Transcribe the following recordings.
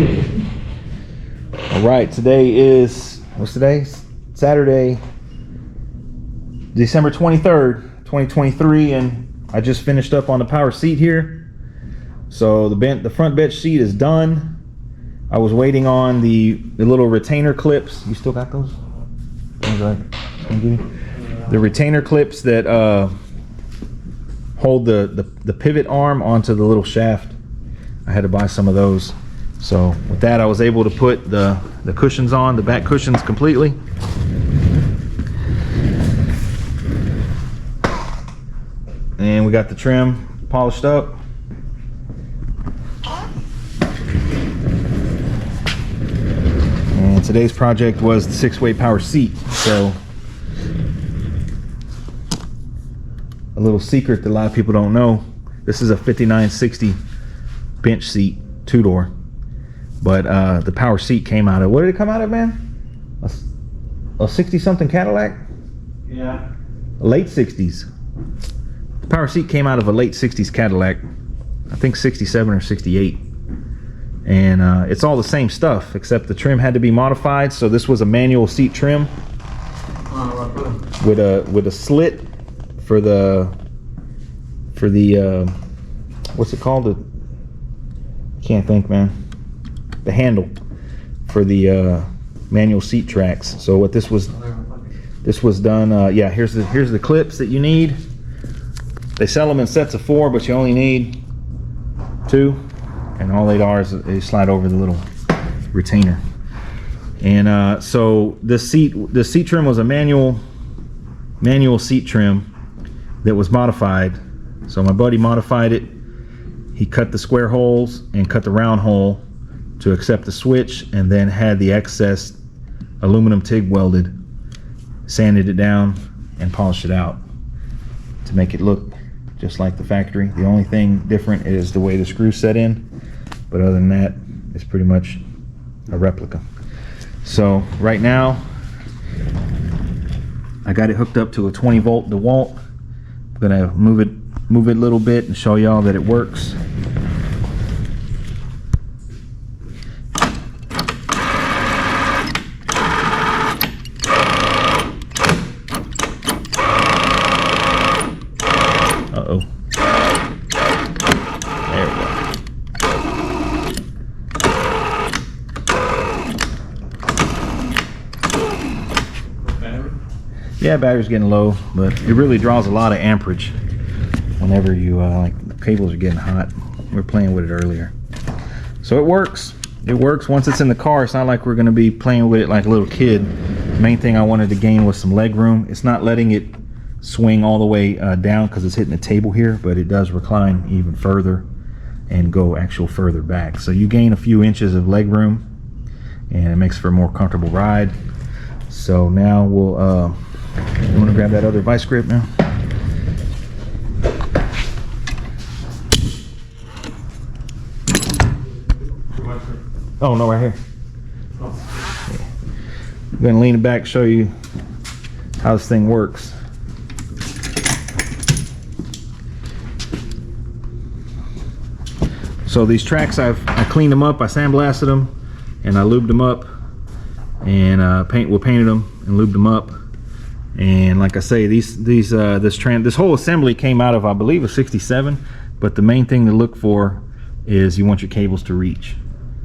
All right, today is, what's today? Saturday, December 23rd, 2023, and I just finished up on the power seat here. So the front bench seat is done. I was waiting on the little retainer clips. You still got those? The retainer clips that hold the pivot arm onto the little shaft. I had to buy some of those. So with that, I was able to put the cushions on, the back cushions completely. And we got the trim polished up. And today's project was the 6-way power seat. So a little secret that a lot of people don't know, this is a 5960 bench seat, 2-door. But the power seat came out of, what did it come out of, man? A 60-something Cadillac? Yeah. Late 60s. The power seat came out of a late 60s Cadillac. I think 67 or 68. And it's all the same stuff, except the trim had to be modified. So this was a manual seat trim with a slit for the what's it called? I can't think, man. The handle for the manual seat tracks. So what this was done. Yeah, here's the clips that you need. They sell them in sets of 4, but you only need 2, and all they are is they slide over the little retainer. And so the seat trim was a manual seat trim that was modified. So my buddy modified it. He cut the square holes and cut the round hole to accept the switch, and then had the excess aluminum TIG welded, sanded it down, and polished it out to make it look just like the factory. The only thing different is the way the screws set in, but other than that, it's pretty much a replica. So right now, I got it hooked up to a 20-volt DeWalt. I'm gonna move it a little bit and show y'all that it works. Uh-oh. There we go. Yeah, battery's getting low, but it really draws a lot of amperage whenever you like the cables are getting hot. We were playing with it earlier. So it works. It works once it's in the car. It's not like we're going to be playing with it like a little kid. The main thing I wanted to gain was some leg room. It's not letting it swing all the way down because it's hitting the table here, but it does recline even further and go actual further back. So you gain a few inches of leg room, and it makes for a more comfortable ride. So now we'll you want to grab that other vice grip now? Oh no, right here. Yeah. I'm gonna lean it back, show you how this thing works. So these tracks, I cleaned them up, I sandblasted them, and I lubed them up, and we painted them and lubed them up. And like I say, this whole assembly came out of, I believe, a 67. But the main thing to look for is you want your cables to reach.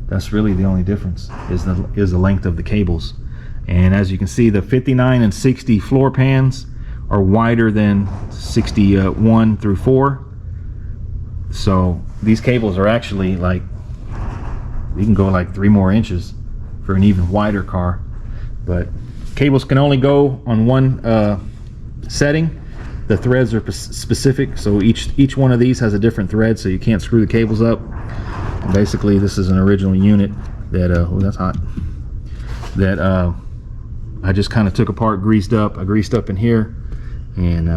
That's really the only difference, is the length of the cables. And as you can see, the 59 and 60 floor pans are wider than 61 through 4. So these cables are actually like, you can go like 3 more inches for an even wider car. But cables can only go on one setting. The threads are specific, so each one of these has a different thread, so you can't screw the cables up. And basically, this is an original unit that oh, that's hot. That I just kind of took apart, greased up. I greased up in here, and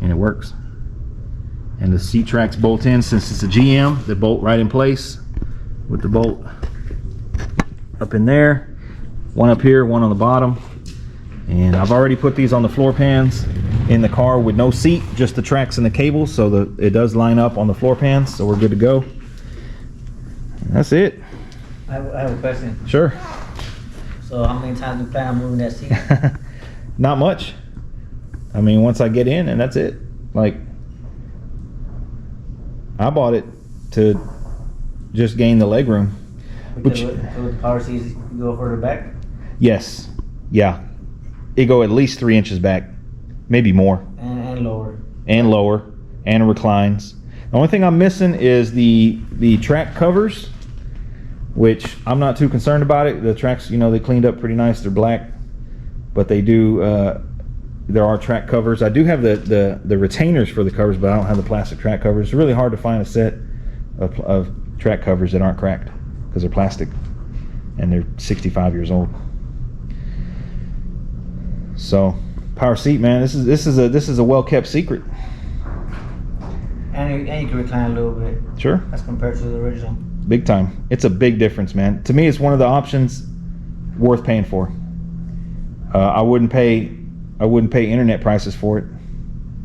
it works. And the seat tracks bolt in. Since it's a GM, they bolt right in place with the bolt up in there. One up here, one on the bottom. And I've already put these on the floor pans in the car with no seat, just the tracks and the cables, so that it does line up on the floor pans, so we're good to go. That's it. I have a question. Sure. So how many times do you plan on moving that seat? Not much. I mean, once I get in, and that's it. Like, I bought it to just gain the leg room. Because with the power seats, you go further back? Yes. Yeah. It go at least 3 inches back, maybe more. And lower. And lower, and reclines. The only thing I'm missing is the track covers, which I'm not too concerned about it. The tracks, you know, they cleaned up pretty nice. They're black, but they do. There are track covers. I do have the retainers for the covers, but I don't have the plastic track covers. It's really hard to find a set of track covers that aren't cracked because they're plastic and they're 65 years old. So, power seat, man. This is a well-kept secret. And you can recline a little bit. Sure. As compared to the original. Big time. It's a big difference, man. To me, it's one of the options worth paying for. I wouldn't pay internet prices for it.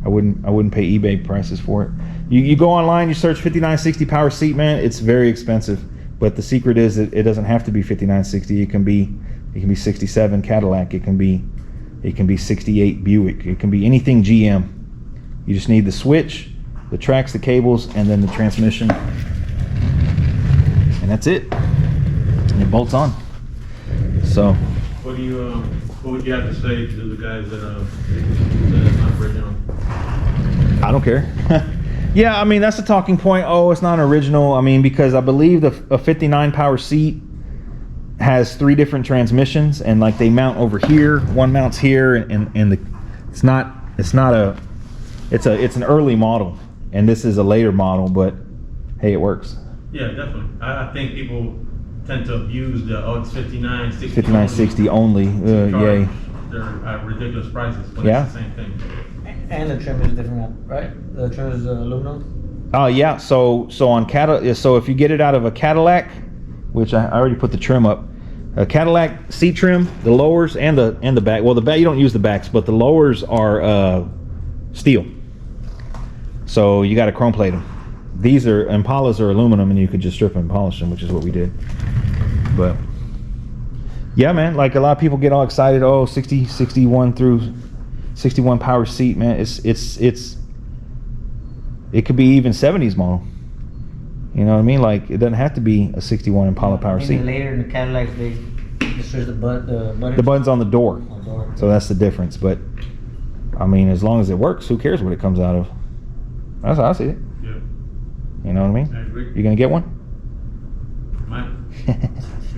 I wouldn't pay eBay prices for it. You go online, you search 5960 power seat, man. It's very expensive. But the secret is that it doesn't have to be 5960. It can be 67 Cadillac. It can be 68 Buick. It can be anything GM. You just need the switch, the tracks, the cables, and then the transmission, and that's it. And it bolts on. So, what would you have to say to the guys that it's not original? I don't care. Yeah, I mean, that's a talking point. Oh, it's not original. I mean, because I believe a 59 power seat has 3 different transmissions, and like they mount over here. One mounts here, and it's an early model. And this is a later model, but hey, it works. Yeah, definitely. I think people tend to abuse it's 5960. 5960 only. Yay. They're at ridiculous prices, but Yeah. it's the same thing. And the trim is different, right? The trim is aluminum? Oh yeah. So on Cadillac. So if you get it out of a Cadillac, which I already put the trim up, a Cadillac seat trim, the lowers and the back. Well, the back you don't use the backs, but the lowers are steel. So you got to chrome plate them. These are Impalas are aluminum, and you could just strip them and polish them, which is what we did. But yeah, man, like a lot of people get all excited. Oh, 60, 61 through 61 power seat, man. It could be even 70s model. You know what I mean? Like, it doesn't have to be a 61 Impala power seat. Later in the Cadillacs, they switch the button. The button's on the door. On the door. So that's the difference. But I mean, as long as it works, who cares what it comes out of? That's how I see it. Yeah. You know what I mean? I agree. You gonna get one? Might. You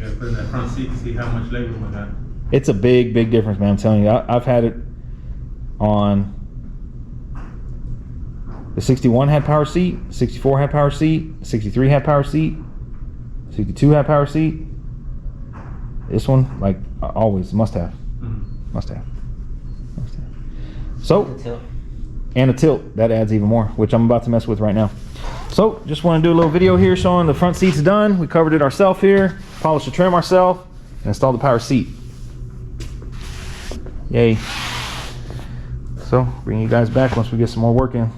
gotta put in that front seat to see how much leg room I got. It's a big difference, man. I'm telling you, I've had it on the 61 had power seat, 64 had power seat, 63 had power seat, 62 had power seat. This one, like always, must have. Mm-hmm. Must have. So, and a tilt, that adds even more, which I'm about to mess with right now. So, just want to do a little video here showing the front seat's done. We covered it ourselves here, polished the trim ourselves, and installed the power seat. Yay. So, bring you guys back once we get some more work in.